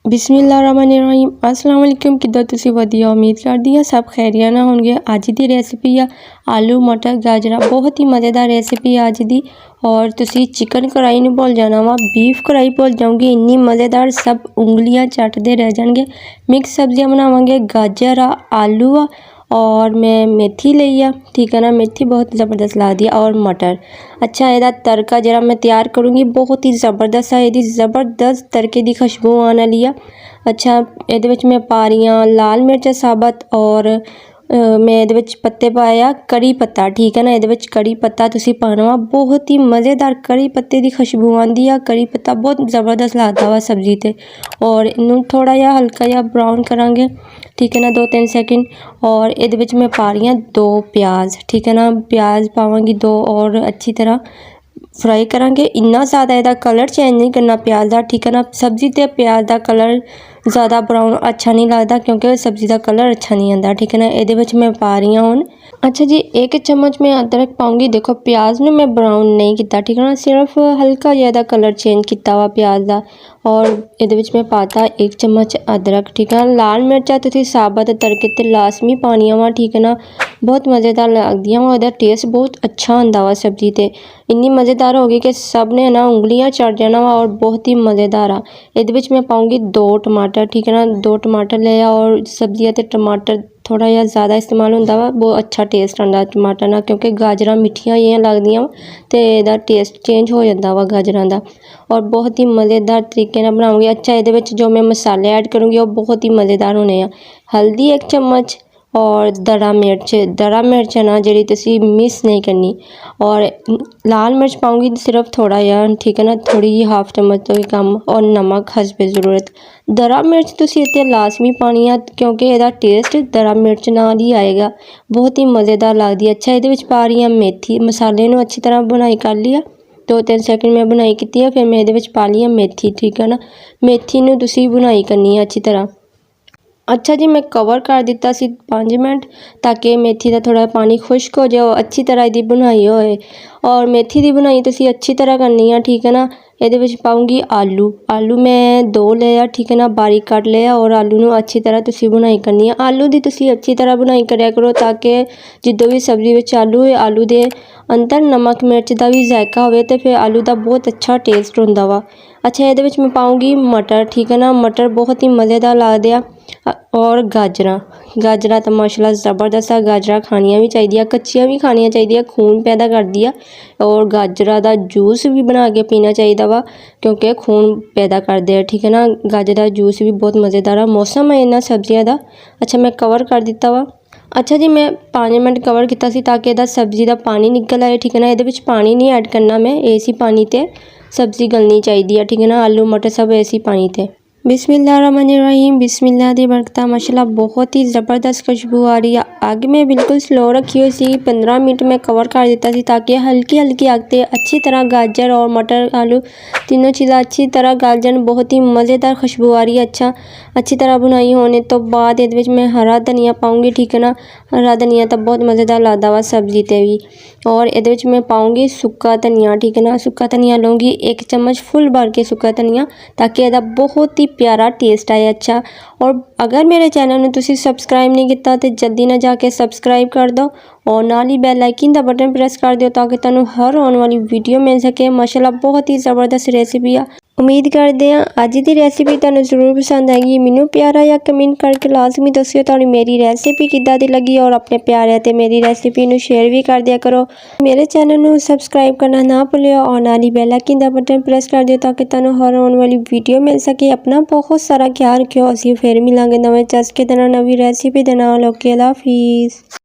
बिस्मिल्लाहिर्रहमानिर्रहीम अस्सलाम वालेकुम। किद्दां तुसीं वधिया उम्मीद करदी हां सब खैरियत नाल होणगे। अज दी रेसिपी आ आलू मटर गाजरा, बहुत ही मज़ेदार रेसिपी है अज दी। और तुसीं चिकन कढ़ाई नहीं भुल जाना वा, बीफ कढ़ाई भुल जाओगे, इन्नी मज़ेदार सब उंगलियां चटदे रह जाएंगे। मिक्स सब्जियां बनावांगे, गाजर आ, आलू आ और मैं मेथी लई आ, ठीक है ना। मेथी बहुत ज़बरदस्त लगती है और मटर। अच्छा ਇਹਦਾ तड़का जरा मैं तैयार करूँगी बहुत ही ज़बरदस्त है, ਇਹਦੀ ज़बरदस्त तड़के की खुशबू आने वाली है। अच्छा ਇਹਦੇ ਵਿੱਚ मैं पा रही हाँ लाल मिर्च साबत और मैं ਇਹਦੇ ਵਿੱਚ पत्ते पाया कड़ी पत्ता, ठीक है ना। ਇਹਦੇ ਵਿੱਚ कड़ी पत्ता तुसी पाना वा, बहुत ही मज़ेदार कड़ी पत्ते की खुशबू आती है। कड़ी पत्ता बहुत ज़बरदस्त लगता वा सब्जी ते। और इनू थोड़ा जिहा हल्का जिहा ब्राउन करांगे, ठीक है ना, 2-3 सेकंड। और ਇਹਦੇ ਵਿੱਚ मैं पा रही हाँ 2 प्याज, ठीक है ना। प्याज पावांगी 2 और अच्छी तरह फ्राई करांगे। इन्ना ज़्यादा ਇਹਦਾ कलर चेंज नहीं करना प्याज का, ठीक है ना। सब्जी ते प्याज का कलर ज़्यादा ब्राउन अच्छा नहीं लगता क्योंकि सब्जी का कलर अच्छा नहीं आता, ठीक है ना। ਇਹਦੇ ਵਿੱਚ मैं पा रही हूँ हुण, अच्छा जी 1 चम्मच मैं अदरक पाऊँगी। देखो प्याज ने मैं ब्राउन नहीं किया, ठीक है ना, सिर्फ हल्का जिहा कलर चेंज किया वा प्याज का। और ਇਹਦੇ ਵਿੱਚ मैं पाता 1 चम्मच अदरक, ठीक है। लाल मिर्चा तुसीं साबत तड़के ते लाजमी पानियां वा, ठीक है ना। बहुत मज़ेदार लगदियां वा, टेस्ट बहुत अच्छा होंदा वा सब्जी ते। इन्नी मज़ेदार होगी कि सब ने ना उंगलियां चढ़ जाना वा और बहुत ही मज़ेदार आ। ਇਹਦੇ ਵਿੱਚ मैं पाऊँगी 2 टमाटर, ठीक है ना। 2 टमाटर लिया और सब्जियां ते टमाटर थोड़ा जिहा ज़्यादा इस्तेमाल होंदा वा, बहुत अच्छा टेस्ट आंदा टमाटर नाल क्योंकि गाजरां मिठियां जिहियां लगदियां ते ਇਹਦਾ टेस्ट चेंज हो जाता वा गाजरां दा। और बहुत ही मज़ेदार तरीके नाल बनाऊँगी। अच्छा ਇਹਦੇ ਵਿੱਚ जो मैं मसाले ऐड करूँगी वो बहुत ही मज़ेदार होने आ। हल्दी 1 चम्मच और दड़ा मिर्च है ना जी तुसी मिस नहीं करनी। और लाल मिर्च पाऊँगी सिर्फ थोड़ा जिहा, ठीक है ना, थोड़ी जी 1/2 चम्मच तो भी कम। और नमक हस्बे ज़रूरत। दड़ा मिर्च तुसी इत्थे लाजमी पानी है क्योंकि ਇਹਦਾ टेस्ट दड़ा मिर्च नाल ही आएगा, बहुत ही मज़ेदार लगदी है। अच्छा ਇਹਦੇ ਵਿੱਚ पा रही हाँ मेथी, मसाले नू अच्छी तरह बुनाई कर लिया, 2-3 सेकंड मैं बुनाई की है। फिर मैं ਇਹਦੇ ਵਿੱਚ पा ली मेथी, ठीक है ना। मेथी नू तुसी बुनाई करनी है अच्छी तरह। अच्छा जी मैं कवर कर दिता सी 5 मिनट ताकि मेथी का थोड़ा पानी खुश्क हो जाए, अच्छी तरह इसकी बुनाई होए। और मेथी की बुनाई तुसी अच्छी तरह करनी है, ठीक है ना। ਇਹਦੇ ਵਿੱਚ पाऊँगी आलू मैं 2 लिया, ठीक है ना, बारीक कट लिया। और आलू नू अच्छी तरह तुसी बुनाई करनी है। आलू की तुसी अच्छी तरह बुनाई करिया करो ताकि जिद्दों भी सब्जी में आलू है, आलू के अंदर नमक मिर्च का भी जायका होवे ते फिर आलू का बहुत अच्छा टेस्ट होंदा वा। अच्छा ਇਹਦੇ ਵਿੱਚ मैं पाऊँगी मटर, ठीक है ना। मटर बहुत ही मज़ेदार लगदे आ। और गाजरा तो माशाल्लाह ज़बरदस्त है। गाजरा खानियां भी चाहिए, कच्चियां भी खानियां चाहिए, खून पैदा करती है। और गाजरा का जूस भी बना के पीना चाहिए वा क्योंकि खून पैदा करते हैं, ठीक है ना। गाजर का जूस भी बहुत मज़ेदार है, मौसम है इन्हां सब्जियां का। अच्छा मैं कवर कर दिता वा। अच्छा जी मैं 5 मिनट कवर किया सी ताकि ਇਹਦਾ सब्जी का पानी निकल आए, ठीक है ना। ਇਹਦੇ ਵਿੱਚ पानी नहीं ऐड करना मैं, इसी पानी ते सब्जी गलनी चाहिए, ठीक है ना। आलू मटर सब इसी पानी ते। बिस्मिल्लाहिर्रहमानिर्रहीम, बिस्मिल्लाह दी बरकत। माशाल्लाह बहुत ही ज़बरदस्त खुशबू आ रही है। आग में बिल्कुल स्लो रखी हुई सी, 15 मिनट में कवर कर दिता सी ताकि हल्की हल्की आग ते अच्छी तरह गाजर और मटर आलू तीनों चीज़ें अच्छी तरह गल जान। बहुत ही मज़ेदार खुशबू आ रही है। अच्छा अच्छी तरह बुनाई होने तो बाद ਇਹਦੇ ਵਿੱਚ मैं हरा धनिया पाऊँगी, ठीक है ना। हरा धनिया तो बहुत मज़ेदार लगता वा सब्जी ते भी। और ਇਹਦੇ ਵਿੱਚ मैं पाऊँगी सुक्का धनिया, ठीक है ना। सुक्का धनिया लूँगी 1 चम्मच फुल भर के सुक्का धनिया ताकि ਇਹਦਾ बहुत ही प्यारा टेस्ट आए। अच्छा और अगर मेरे चैनल में तुसी सब्सक्राइब नहीं किया तो जल्दी ना जाके सब्सक्राइब कर दो और नाल ही बैल आइकन का बटन प्रेस कर दो ताकि तुहानू हर आने वाली वीडियो मिल सके। माशाल्लाह बहुत ही ज़बरदस्त रेसिपी आ। उम्मीद करते हैं अज की रेसिपी तुहानू जरूर पसंद आएगी। मैनू प्यारा या कमेंट करके लाजमी दस्सिओ तुहानू मेरी रेसिपी किद्दां दी लगी और अपने प्यारे ते मेरी रेसिपी नू शेयर भी कर दिया करो। मेरे चैनल नू सब्सक्राइब करना ना भूलियो और नाल ही बैल आइकन का बटन प्रेस कर दिओ ताकि तुहानू हर आने वाली वीडियो मिल सके। अपना बहुत सारा ख्याल रखियो। असीं फिर मिलांगे नवें चस्के दे नाल नवीं रेसिपी दे नाल। ओके अल्लाह हाफिज़।